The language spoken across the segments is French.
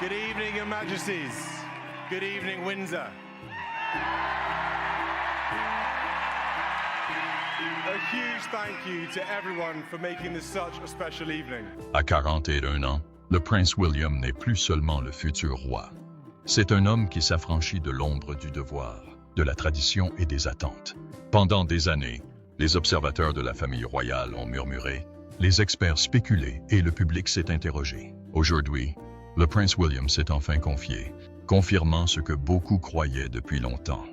Good evening, Your Majesties. Good evening, Windsor. A huge thank you to everyone for making this such a special evening. À 41 ans, le prince William n'est plus seulement le futur roi. C'est un homme qui s'affranchit de l'ombre du devoir, de la tradition et des attentes. Pendant des années, les observateurs de la famille royale ont murmuré, les experts spéculé et le public s'est interrogé. Aujourd'hui, le prince William s'est enfin confié, confirmant ce que beaucoup croyaient depuis longtemps.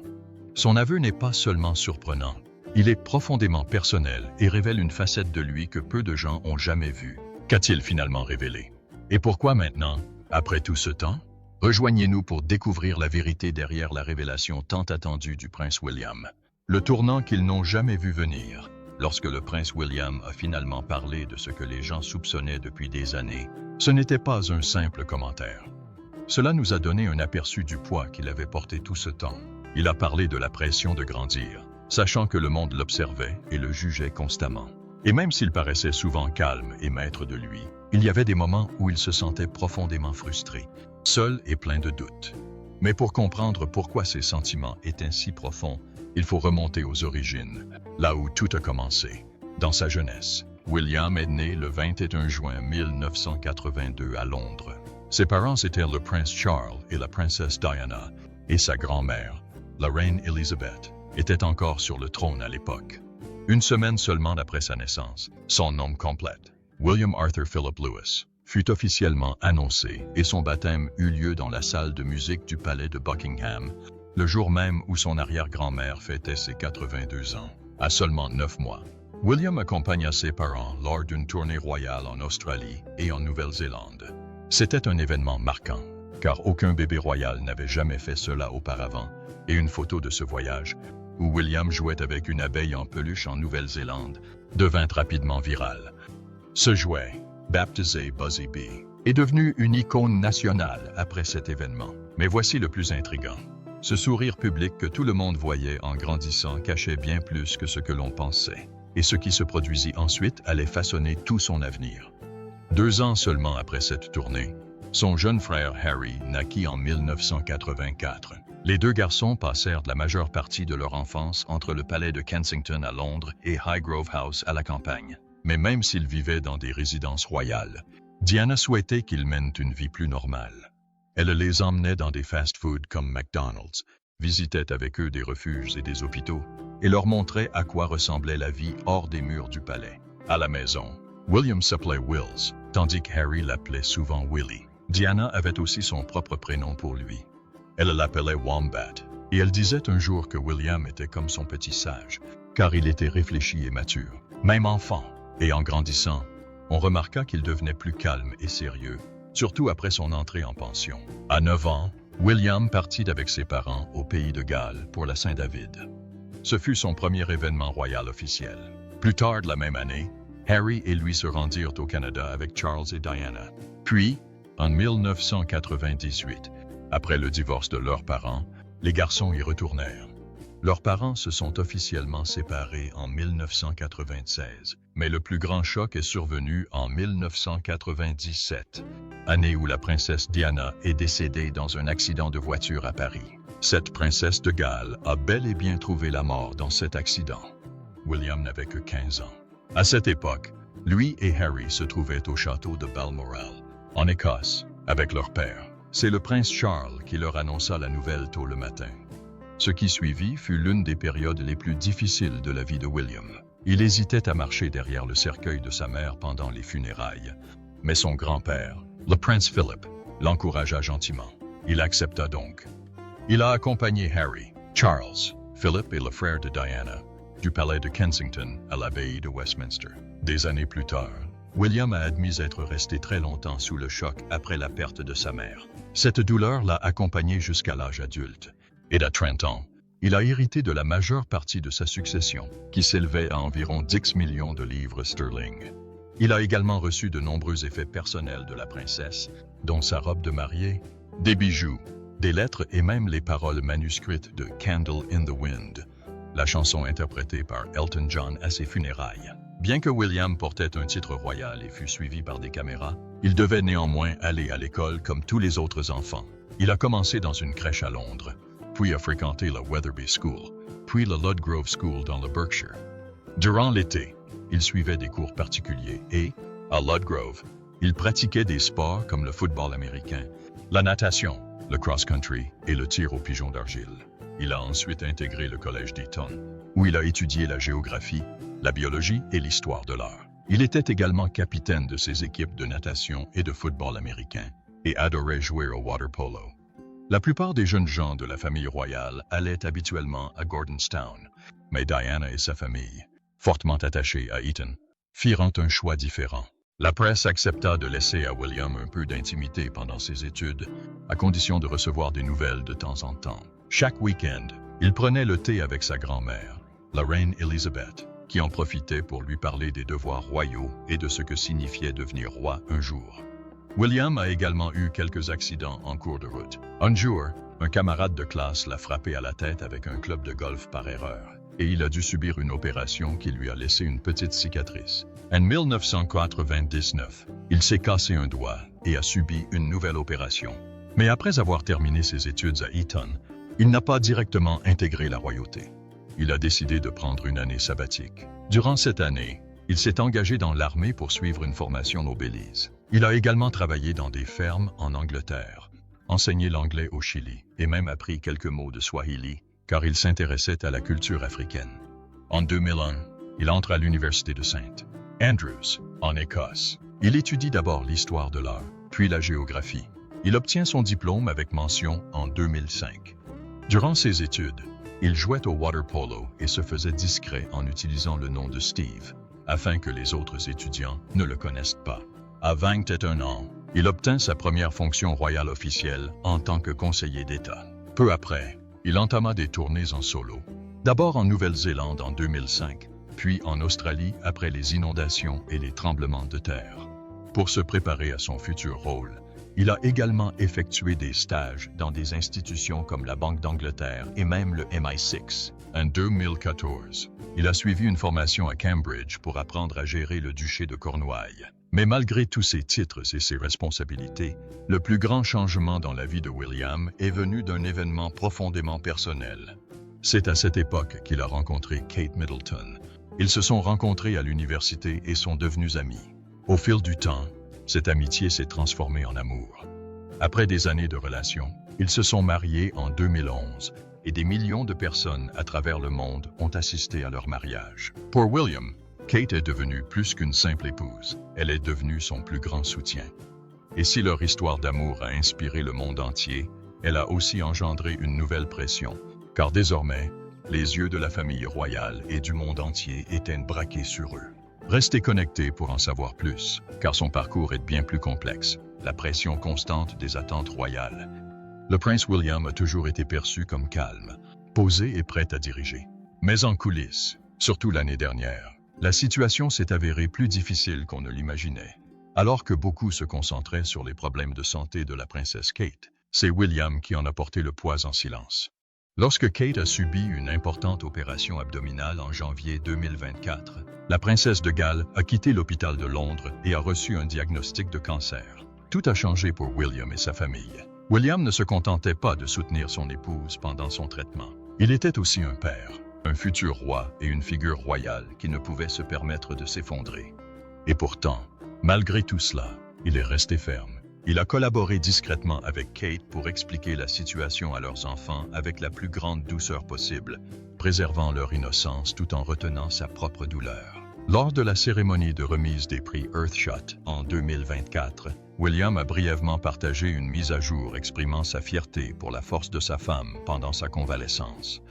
Son aveu n'est pas seulement surprenant, il est profondément personnel et révèle une facette de lui que peu de gens ont jamais vue. Qu'a-t-il finalement révélé? Et pourquoi maintenant, après tout ce temps? Rejoignez-nous pour découvrir la vérité derrière la révélation tant attendue du prince William. Le tournant qu'ils n'ont jamais vu venir, lorsque le prince William a finalement parlé de ce que les gens soupçonnaient depuis des années, ce n'était pas un simple commentaire. Cela nous a donné un aperçu du poids qu'il avait porté tout ce temps. Il a parlé de la pression de grandir, sachant que le monde l'observait et le jugeait constamment. Et même s'il paraissait souvent calme et maître de lui, il y avait des moments où il se sentait profondément frustré, seul et plein de doutes. Mais pour comprendre pourquoi ces sentiments étaient si profonds, il faut remonter aux origines, là où tout a commencé. Dans sa jeunesse, William est né le 21 juin 1982 à Londres. Ses parents étaient le prince Charles et la princesse Diana, et sa grand-mère, la reine Elizabeth, était encore sur le trône à l'époque. Une semaine seulement après sa naissance, son nom complet, William Arthur Philip Lewis, fut officiellement annoncé et son baptême eut lieu dans la salle de musique du palais de Buckingham, le jour même où son arrière-grand-mère fêtait ses 82 ans, à seulement 9 mois. William accompagna ses parents lors d'une tournée royale en Australie et en Nouvelle-Zélande. C'était un événement marquant, car aucun bébé royal n'avait jamais fait cela auparavant, et une photo de ce voyage, où William jouait avec une abeille en peluche en Nouvelle-Zélande, devint rapidement virale. Ce jouet, baptisé Buzzy Bee, est devenu une icône nationale après cet événement. Mais voici le plus intriguant. Ce sourire public que tout le monde voyait en grandissant cachait bien plus que ce que l'on pensait. Et ce qui se produisit ensuite allait façonner tout son avenir. 2 ans seulement après cette tournée, son jeune frère Harry naquit en 1984. Les 2 garçons passèrent la majeure partie de leur enfance entre le palais de Kensington à Londres et Highgrove House à la campagne. Mais même s'ils vivaient dans des résidences royales, Diana souhaitait qu'ils mènent une vie plus normale. Elle les emmenait dans des fast-foods comme McDonald's, visitait avec eux des refuges et des hôpitaux, et leur montrait à quoi ressemblait la vie hors des murs du palais. À la maison, William s'appelait Wills, tandis que Harry l'appelait souvent Willie. Diana avait aussi son propre prénom pour lui. Elle l'appelait Wombat, et elle disait un jour que William était comme son petit sage, car il était réfléchi et mature, même enfant. Et en grandissant, on remarqua qu'il devenait plus calme et sérieux, surtout après son entrée en pension. À 9 ans, William partit avec ses parents au pays de Galles pour la Saint-David. Ce fut son premier événement royal officiel. Plus tard la même année, Harry et lui se rendirent au Canada avec Charles et Diana. Puis, en 1998, après le divorce de leurs parents, les garçons y retournèrent. Leurs parents se sont officiellement séparés en 1996, mais le plus grand choc est survenu en 1997, année où la princesse Diana est décédée dans un accident de voiture à Paris. Cette princesse de Galles a bel et bien trouvé la mort dans cet accident. William n'avait que 15 ans. À cette époque, lui et Harry se trouvaient au château de Balmoral, en Écosse, avec leur père. C'est le prince Charles qui leur annonça la nouvelle tôt le matin. Ce qui suivit fut l'une des périodes les plus difficiles de la vie de William. Il hésitait à marcher derrière le cercueil de sa mère pendant les funérailles, mais son grand-père, le prince Philip, l'encouragea gentiment. Il accepta donc. Il a accompagné Harry, Charles, Philip et le frère de Diana, du palais de Kensington à l'abbaye de Westminster. Des années plus tard, William a admis être resté très longtemps sous le choc après la perte de sa mère. Cette douleur l'a accompagné jusqu'à l'âge adulte. Et à 30 ans, il a hérité de la majeure partie de sa succession, qui s'élevait à environ 10 millions de livres sterling. Il a également reçu de nombreux effets personnels de la princesse, dont sa robe de mariée, des bijoux, des lettres et même les paroles manuscrites de Candle in the Wind, la chanson interprétée par Elton John à ses funérailles. Bien que William portait un titre royal et fût suivi par des caméras, il devait néanmoins aller à l'école comme tous les autres enfants. Il a commencé dans une crèche à Londres, puis a fréquenté la Wetherby School, puis la Ludgrove School dans le Berkshire. Durant l'été, il suivait des cours particuliers et, à Ludgrove, il pratiquait des sports comme le football américain, la natation, le cross-country et le tir au pigeon d'argile. Il a ensuite intégré le collège d'Eton, où il a étudié la géographie, la biologie et l'histoire de l'art. Il était également capitaine de ses équipes de natation et de football américain et adorait jouer au water polo. La plupart des jeunes gens de la famille royale allaient habituellement à Gordonstown, mais Diana et sa famille, fortement attachés à Eton, firent un choix différent. La presse accepta de laisser à William un peu d'intimité pendant ses études, à condition de recevoir des nouvelles de temps en temps. Chaque week-end, il prenait le thé avec sa grand-mère, la reine Elizabeth, qui en profitait pour lui parler des devoirs royaux et de ce que signifiait devenir roi un jour. William a également eu quelques accidents en cours de route. Un jour, un camarade de classe l'a frappé à la tête avec un club de golf par erreur, et il a dû subir une opération qui lui a laissé une petite cicatrice. En 1999, il s'est cassé un doigt et a subi une nouvelle opération. Mais après avoir terminé ses études à Eton, il n'a pas directement intégré la royauté. Il a décidé de prendre une année sabbatique. Durant cette année, il s'est engagé dans l'armée pour suivre une formation au Belize. Il a également travaillé dans des fermes en Angleterre, enseigné l'anglais au Chili et même appris quelques mots de Swahili, car il s'intéressait à la culture africaine. En 2001, il entre à l'université de St. Andrews, en Écosse. Il étudie d'abord l'histoire de l'art, puis la géographie. Il obtient son diplôme avec mention en 2005. Durant ses études, il jouait au water polo et se faisait discret en utilisant le nom de Steve, afin que les autres étudiants ne le connaissent pas. À 21 ans, il obtint sa première fonction royale officielle en tant que conseiller d'État. Peu après, il entama des tournées en solo, d'abord en Nouvelle-Zélande en 2005, puis en Australie après les inondations et les tremblements de terre. Pour se préparer à son futur rôle, il a également effectué des stages dans des institutions comme la Banque d'Angleterre et même le MI6. En 2014, il a suivi une formation à Cambridge pour apprendre à gérer le duché de Cornouailles. Mais malgré tous ses titres et ses responsabilités, le plus grand changement dans la vie de William est venu d'un événement profondément personnel. C'est à cette époque qu'il a rencontré Kate Middleton. Ils se sont rencontrés à l'université et sont devenus amis. Au fil du temps, cette amitié s'est transformée en amour. Après des années de relations, ils se sont mariés en 2011 et des millions de personnes à travers le monde ont assisté à leur mariage. Pour William, Kate est devenue plus qu'une simple épouse. Elle est devenue son plus grand soutien. Et si leur histoire d'amour a inspiré le monde entier, elle a aussi engendré une nouvelle pression, car désormais, les yeux de la famille royale et du monde entier étaient braqués sur eux. Restez connectés pour en savoir plus, car son parcours est bien plus complexe, la pression constante des attentes royales. Le prince William a toujours été perçu comme calme, posé et prêt à diriger. Mais en coulisses, surtout l'année dernière, la situation s'est avérée plus difficile qu'on ne l'imaginait. Alors que beaucoup se concentraient sur les problèmes de santé de la princesse Kate, c'est William qui en a porté le poids en silence. Lorsque Kate a subi une importante opération abdominale en janvier 2024, la princesse de Galles a quitté l'hôpital de Londres et a reçu un diagnostic de cancer. Tout a changé pour William et sa famille. William ne se contentait pas de soutenir son épouse pendant son traitement. Il était aussi un père, un futur roi et une figure royale qui ne pouvait se permettre de s'effondrer. Et pourtant, malgré tout cela, il est resté ferme. Il a collaboré discrètement avec Kate pour expliquer la situation à leurs enfants avec la plus grande douceur possible, préservant leur innocence tout en retenant sa propre douleur. Lors de la cérémonie de remise des prix Earthshot en 2024, William a brièvement partagé une mise à jour exprimant sa fierté pour la force de sa femme pendant sa convalescence.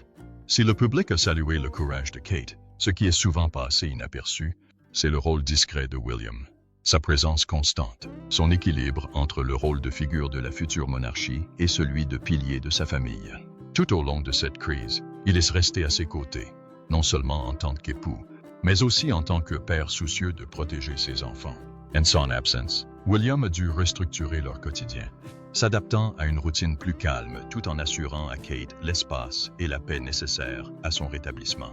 Si le public a salué le courage de Kate, ce qui est souvent passé inaperçu, c'est le rôle discret de William. Sa présence constante, son équilibre entre le rôle de figure de la future monarchie et celui de pilier de sa famille. Tout au long de cette crise, il est resté à ses côtés, non seulement en tant qu'époux, mais aussi en tant que père soucieux de protéger ses enfants. En son absence, William a dû restructurer leur quotidien, s'adaptant à une routine plus calme tout en assurant à Kate l'espace et la paix nécessaires à son rétablissement.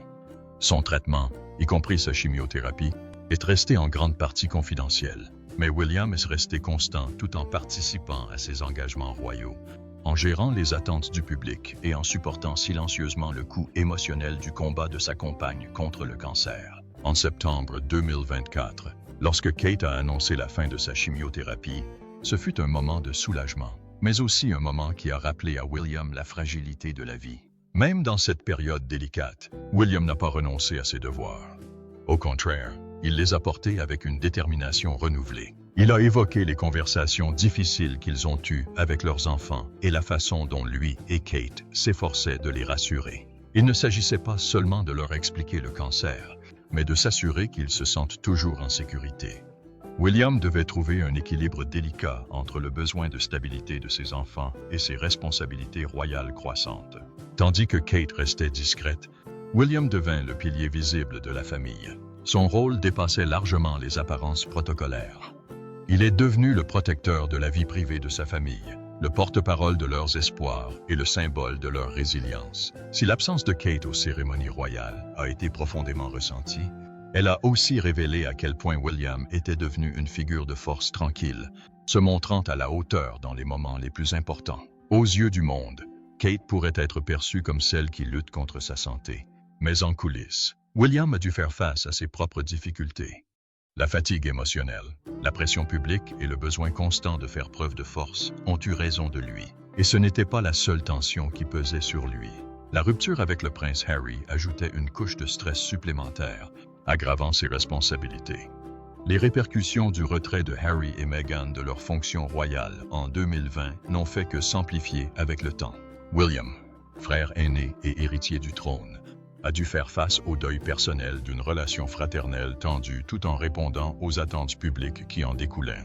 Son traitement, y compris sa chimiothérapie, est resté en grande partie confidentiel. Mais William est resté constant tout en participant à ses engagements royaux, en gérant les attentes du public et en supportant silencieusement le coût émotionnel du combat de sa compagne contre le cancer. En septembre 2024, lorsque Kate a annoncé la fin de sa chimiothérapie, ce fut un moment de soulagement, mais aussi un moment qui a rappelé à William la fragilité de la vie. Même dans cette période délicate, William n'a pas renoncé à ses devoirs. Au contraire, il les a portés avec une détermination renouvelée. Il a évoqué les conversations difficiles qu'ils ont eues avec leurs enfants et la façon dont lui et Kate s'efforçaient de les rassurer. Il ne s'agissait pas seulement de leur expliquer le cancer, mais de s'assurer qu'ils se sentent toujours en sécurité. William devait trouver un équilibre délicat entre le besoin de stabilité de ses enfants et ses responsabilités royales croissantes. Tandis que Kate restait discrète, William devint le pilier visible de la famille. Son rôle dépassait largement les apparences protocolaires. Il est devenu le protecteur de la vie privée de sa famille, le porte-parole de leurs espoirs et le symbole de leur résilience. Si l'absence de Kate aux cérémonies royales a été profondément ressentie, elle a aussi révélé à quel point William était devenu une figure de force tranquille, se montrant à la hauteur dans les moments les plus importants. Aux yeux du monde, Kate pourrait être perçue comme celle qui lutte contre sa santé. Mais en coulisses, William a dû faire face à ses propres difficultés. La fatigue émotionnelle, la pression publique et le besoin constant de faire preuve de force ont eu raison de lui. Et ce n'était pas la seule tension qui pesait sur lui. La rupture avec le prince Harry ajoutait une couche de stress supplémentaire, aggravant ses responsabilités. Les répercussions du retrait de Harry et Meghan de leurs fonctions royales en 2020 n'ont fait que s'amplifier avec le temps. William, frère aîné et héritier du trône, a dû faire face au deuil personnel d'une relation fraternelle tendue tout en répondant aux attentes publiques qui en découlaient.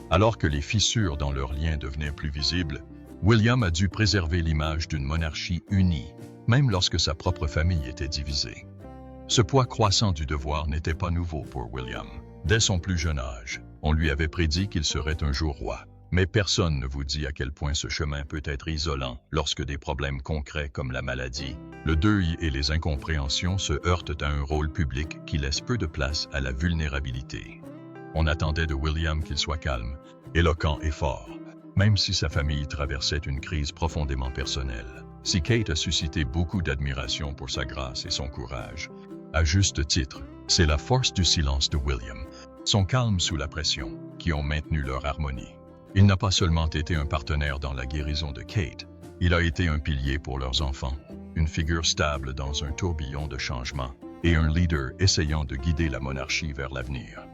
Alors que les fissures dans leurs liens devenaient plus visibles, William a dû préserver l'image d'une monarchie unie, même lorsque sa propre famille était divisée. Ce poids croissant du devoir n'était pas nouveau pour William. Dès son plus jeune âge, on lui avait prédit qu'il serait un jour roi. Mais personne ne vous dit à quel point ce chemin peut être isolant lorsque des problèmes concrets comme la maladie, le deuil et les incompréhensions se heurtent à un rôle public qui laisse peu de place à la vulnérabilité. On attendait de William qu'il soit calme, éloquent et fort, même si sa famille traversait une crise profondément personnelle. Si Kate a suscité beaucoup d'admiration pour sa grâce et son courage, à juste titre, c'est la force du silence de William, son calme sous la pression, qui ont maintenu leur harmonie. Il n'a pas seulement été un partenaire dans la guérison de Kate, il a été un pilier pour leurs enfants, une figure stable dans un tourbillon de changements et un leader essayant de guider la monarchie vers l'avenir.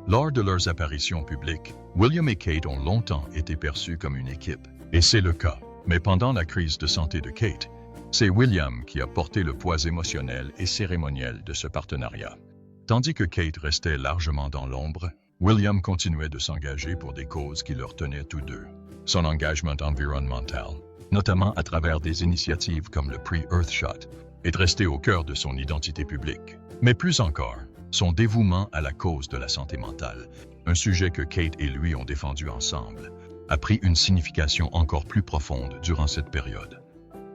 Lors de leurs apparitions publiques, William et Kate ont longtemps été perçus comme une équipe, et c'est le cas. Mais pendant la crise de santé de Kate, c'est William qui a porté le poids émotionnel et cérémoniel de ce partenariat. Tandis que Kate restait largement dans l'ombre, William continuait de s'engager pour des causes qui leur tenaient tous deux. Son engagement environnemental, notamment à travers des initiatives comme le prix Earthshot, est resté au cœur de son identité publique. Mais plus encore, son dévouement à la cause de la santé mentale, un sujet que Kate et lui ont défendu ensemble, a pris une signification encore plus profonde durant cette période.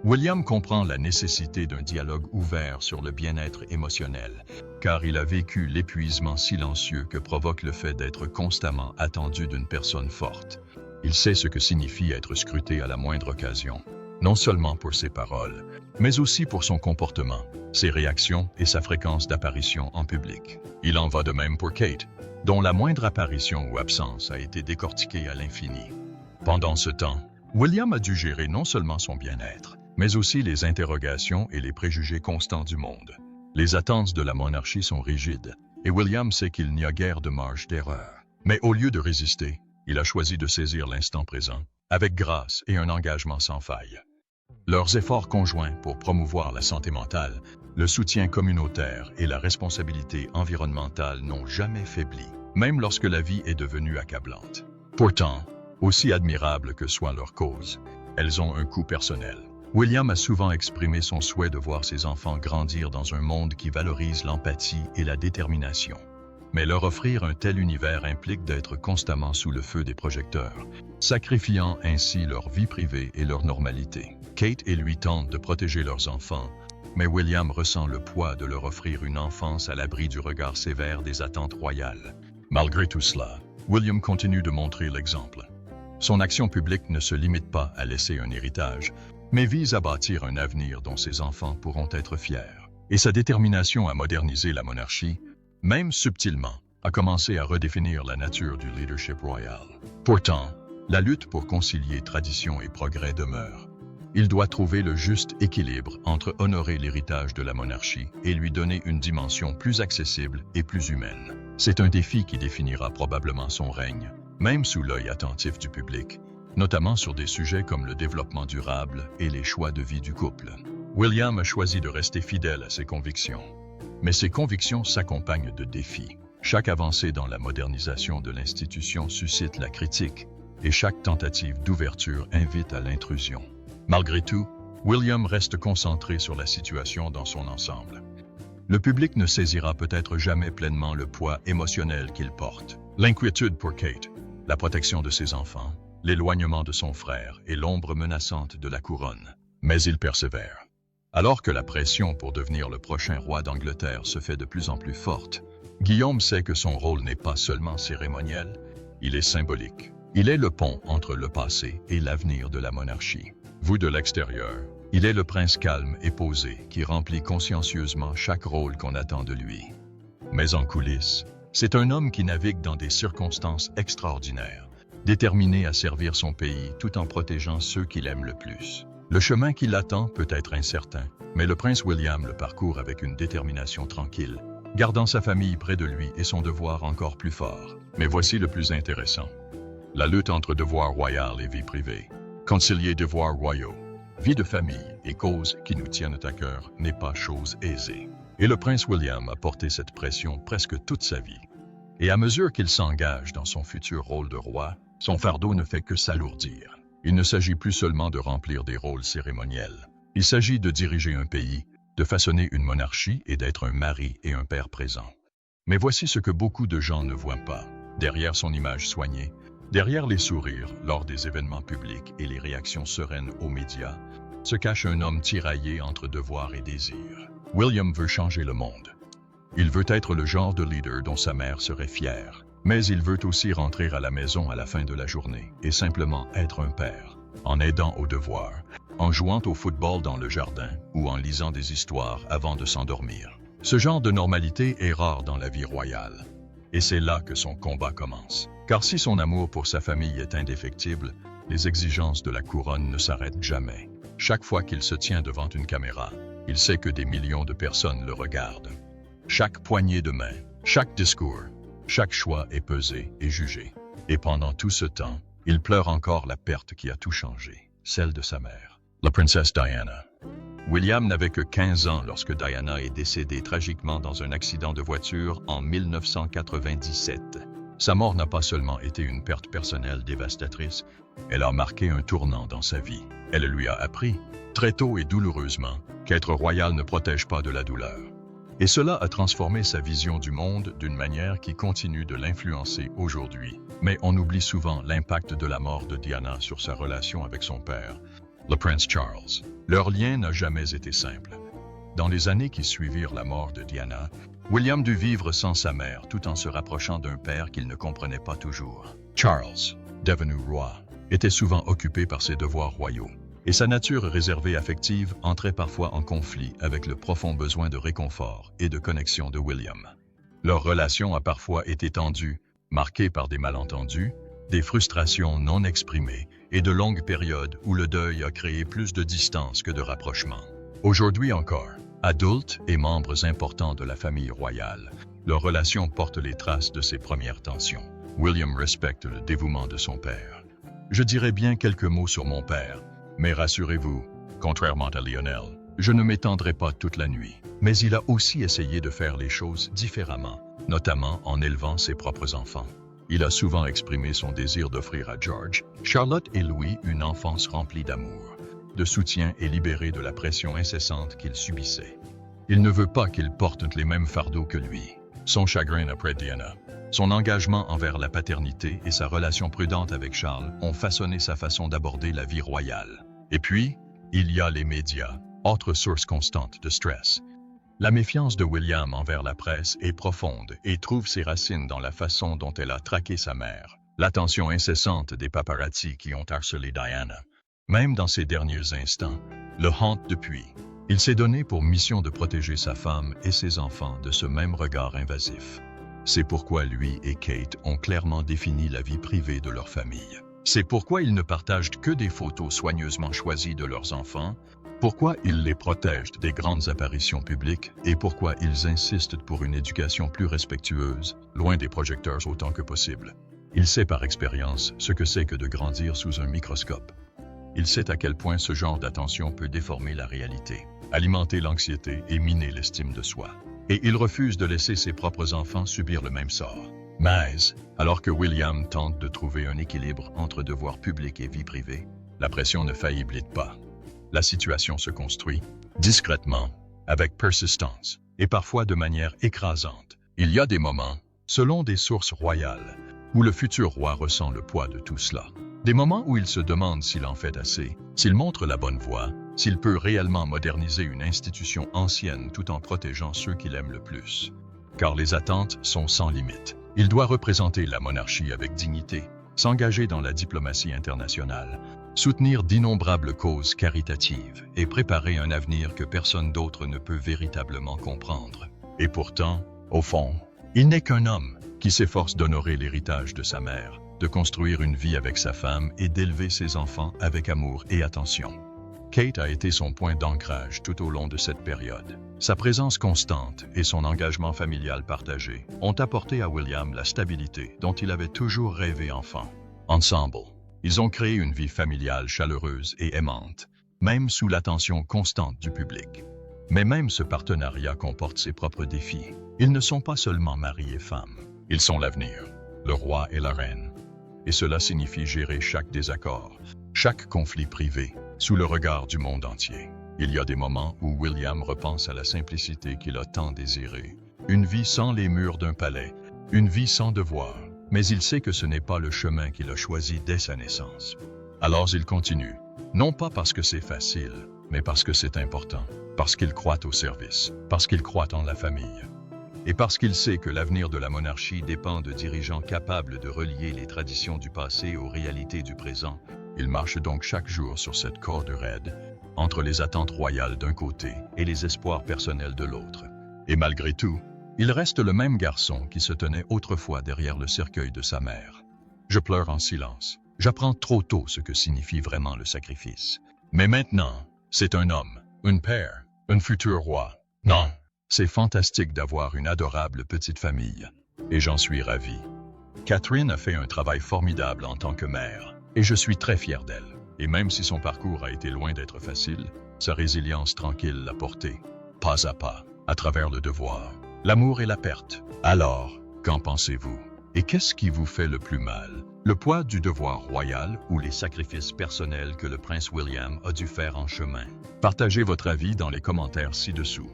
William comprend la nécessité d'un dialogue ouvert sur le bien-être émotionnel, car il a vécu l'épuisement silencieux que provoque le fait d'être constamment attendu d'une personne forte. Il sait ce que signifie être scruté à la moindre occasion, non seulement pour ses paroles, mais aussi pour son comportement, ses réactions et sa fréquence d'apparition en public. Il en va de même pour Kate, dont la moindre apparition ou absence a été décortiquée à l'infini. Pendant ce temps, William a dû gérer non seulement son bien-être, mais aussi les interrogations et les préjugés constants du monde. Les attentes de la monarchie sont rigides, et William sait qu'il n'y a guère de marge d'erreur. Mais au lieu de résister, il a choisi de saisir l'instant présent, avec grâce et un engagement sans faille. Leurs efforts conjoints pour promouvoir la santé mentale, le soutien communautaire et la responsabilité environnementale n'ont jamais faibli, même lorsque la vie est devenue accablante. Pourtant, aussi admirables que soit leur cause, elles ont un coût personnel. William a souvent exprimé son souhait de voir ses enfants grandir dans un monde qui valorise l'empathie et la détermination. Mais leur offrir un tel univers implique d'être constamment sous le feu des projecteurs, sacrifiant ainsi leur vie privée et leur normalité. Kate et lui tentent de protéger leurs enfants, mais William ressent le poids de leur offrir une enfance à l'abri du regard sévère des attentes royales. Malgré tout cela, William continue de montrer l'exemple. Son action publique ne se limite pas à laisser un héritage, mais vise à bâtir un avenir dont ses enfants pourront être fiers. Et sa détermination à moderniser la monarchie, même subtilement, a commencé à redéfinir la nature du leadership royal. Pourtant, la lutte pour concilier tradition et progrès demeure. Il doit trouver le juste équilibre entre honorer l'héritage de la monarchie et lui donner une dimension plus accessible et plus humaine. C'est un défi qui définira probablement son règne, même sous l'œil attentif du public, notamment sur des sujets comme le développement durable et les choix de vie du couple. William a choisi de rester fidèle à ses convictions. Mais ces convictions s'accompagnent de défis. Chaque avancée dans la modernisation de l'institution suscite la critique, et chaque tentative d'ouverture invite à l'intrusion. Malgré tout, William reste concentré sur la situation dans son ensemble. Le public ne saisira peut-être jamais pleinement le poids émotionnel qu'il porte. L'inquiétude pour Kate, la protection de ses enfants, l'éloignement de son frère et l'ombre menaçante de la couronne. Mais il persévère. Alors que la pression pour devenir le prochain roi d'Angleterre se fait de plus en plus forte, Guillaume sait que son rôle n'est pas seulement cérémoniel, il est symbolique. Il est le pont entre le passé et l'avenir de la monarchie. Vu de l'extérieur, il est le prince calme et posé qui remplit consciencieusement chaque rôle qu'on attend de lui. Mais en coulisses, c'est un homme qui navigue dans des circonstances extraordinaires, déterminé à servir son pays tout en protégeant ceux qu'il aime le plus. Le chemin qui l'attend peut être incertain, mais le prince William le parcourt avec une détermination tranquille, gardant sa famille près de lui et son devoir encore plus fort. Mais voici le plus intéressant. La lutte entre devoir royal et vie privée. Concilier devoirs royaux, vie de famille et causes qui nous tiennent à cœur n'est pas chose aisée. Et le prince William a porté cette pression presque toute sa vie. Et à mesure qu'il s'engage dans son futur rôle de roi, son fardeau ne fait que s'alourdir. Il ne s'agit plus seulement de remplir des rôles cérémoniels. Il s'agit de diriger un pays, de façonner une monarchie et d'être un mari et un père présent. Mais voici ce que beaucoup de gens ne voient pas. Derrière son image soignée, derrière les sourires lors des événements publics et les réactions sereines aux médias, se cache un homme tiraillé entre devoir et désir. William veut changer le monde. Il veut être le genre de leader dont sa mère serait fière. Mais il veut aussi rentrer à la maison à la fin de la journée et simplement être un père, en aidant aux devoirs, en jouant au football dans le jardin ou en lisant des histoires avant de s'endormir. Ce genre de normalité est rare dans la vie royale. Et c'est là que son combat commence. Car si son amour pour sa famille est indéfectible, les exigences de la couronne ne s'arrêtent jamais. Chaque fois qu'il se tient devant une caméra, il sait que des millions de personnes le regardent. Chaque poignée de main, chaque discours, chaque choix est pesé et jugé. Et pendant tout ce temps, il pleure encore la perte qui a tout changé, celle de sa mère, la princesse Diana. William n'avait que 15 ans lorsque Diana est décédée tragiquement dans un accident de voiture en 1997. Sa mort n'a pas seulement été une perte personnelle dévastatrice, elle a marqué un tournant dans sa vie. Elle lui a appris, très tôt et douloureusement, qu'être royal ne protège pas de la douleur. Et cela a transformé sa vision du monde d'une manière qui continue de l'influencer aujourd'hui. Mais on oublie souvent l'impact de la mort de Diana sur sa relation avec son père, le prince Charles. Leur lien n'a jamais été simple. Dans les années qui suivirent la mort de Diana, William dut vivre sans sa mère tout en se rapprochant d'un père qu'il ne comprenait pas toujours. Charles, devenu roi, était souvent occupé par ses devoirs royaux. Et sa nature réservée affective entrait parfois en conflit avec le profond besoin de réconfort et de connexion de William. Leur relation a parfois été tendue, marquée par des malentendus, des frustrations non exprimées et de longues périodes où le deuil a créé plus de distance que de rapprochement. Aujourd'hui encore, adultes et membres importants de la famille royale, leur relation porte les traces de ces premières tensions. William respecte le dévouement de son père. Je dirais bien quelques mots sur mon père, mais rassurez-vous, contrairement à Lionel, je ne m'étendrai pas toute la nuit. Mais il a aussi essayé de faire les choses différemment, notamment en élevant ses propres enfants. Il a souvent exprimé son désir d'offrir à George, Charlotte et Louis une enfance remplie d'amour, de soutien et libérée de la pression incessante qu'il subissait. Il ne veut pas qu'ils portent les mêmes fardeaux que lui. Son chagrin après Diana, son engagement envers la paternité et sa relation prudente avec Charles ont façonné sa façon d'aborder la vie royale. Et puis, il y a les médias. autre source constante de stress. La méfiance de William envers la presse est profonde et trouve ses racines dans la façon dont elle a traqué sa mère. L'attention incessante des paparazzi qui ont harcelé Diana. Même dans ses derniers instants, le hante depuis. Il s'est donné pour mission de protéger sa femme et ses enfants de ce même regard invasif. C'est pourquoi lui et Kate ont clairement défini la vie privée de leur famille. C'est pourquoi ils ne partagent que des photos soigneusement choisies de leurs enfants, pourquoi ils les protègent des grandes apparitions publiques et pourquoi ils insistent pour une éducation plus respectueuse, loin des projecteurs autant que possible. Il sait par expérience ce que c'est que de grandir sous un microscope. Il sait à quel point ce genre d'attention peut déformer la réalité, alimenter l'anxiété et miner l'estime de soi. Et il refuse de laisser ses propres enfants subir le même sort. Mais, alors que William tente de trouver un équilibre entre devoir public et vie privée, la pression ne faiblit pas. La situation se construit, discrètement, avec persistance, et parfois de manière écrasante. Il y a des moments, selon des sources royales, où le futur roi ressent le poids de tout cela. Des moments où il se demande s'il en fait assez, s'il montre la bonne voie, s'il peut réellement moderniser une institution ancienne tout en protégeant ceux qu'il aime le plus. Car les attentes sont sans limite. Il doit représenter la monarchie avec dignité, s'engager dans la diplomatie internationale, soutenir d'innombrables causes caritatives et préparer un avenir que personne d'autre ne peut véritablement comprendre. Et pourtant, au fond, il n'est qu'un homme qui s'efforce d'honorer l'héritage de sa mère, de construire une vie avec sa femme et d'élever ses enfants avec amour et attention. Kate a été son point d'ancrage tout au long de cette période. Sa présence constante et son engagement familial partagé ont apporté à William la stabilité dont il avait toujours rêvé enfant. Ensemble, ils ont créé une vie familiale chaleureuse et aimante, même sous l'attention constante du public. Mais même ce partenariat comporte ses propres défis. Ils ne sont pas seulement mari et femme, ils sont l'avenir, le roi et la reine. Et cela signifie gérer chaque désaccord, chaque conflit privé, sous le regard du monde entier. Il y a des moments où William repense à la simplicité qu'il a tant désirée. Une vie sans les murs d'un palais, une vie sans devoir. Mais il sait que ce n'est pas le chemin qu'il a choisi dès sa naissance. Alors il continue, non pas parce que c'est facile, mais parce que c'est important, parce qu'il croit au service, parce qu'il croit en la famille. Et parce qu'il sait que l'avenir de la monarchie dépend de dirigeants capables de relier les traditions du passé aux réalités du présent, il marche donc chaque jour sur cette corde raide, entre les attentes royales d'un côté et les espoirs personnels de l'autre. Et malgré tout, il reste le même garçon qui se tenait autrefois derrière le cercueil de sa mère. Je pleure en silence. J'apprends trop tôt ce que signifie vraiment le sacrifice. Mais maintenant, c'est un homme, un père, un futur roi. Non, c'est fantastique d'avoir une adorable petite famille. Et j'en suis ravi. Catherine a fait un travail formidable en tant que mère, et je suis très fier d'elle. Et même si son parcours a été loin d'être facile, sa résilience tranquille l'a porté, pas à pas, à travers le devoir, l'amour et la perte. Alors, qu'en pensez-vous? Et qu'est-ce qui vous fait le plus mal? Le poids du devoir royal ou les sacrifices personnels que le prince William a dû faire en chemin? Partagez votre avis dans les commentaires ci-dessous.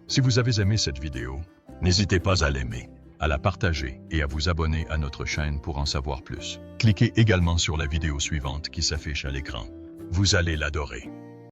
Si vous avez aimé cette vidéo, n'hésitez pas à l'aimer, à la partager et à vous abonner à notre chaîne pour en savoir plus. Cliquez également sur la vidéo suivante qui s'affiche à l'écran. Vous allez l'adorer.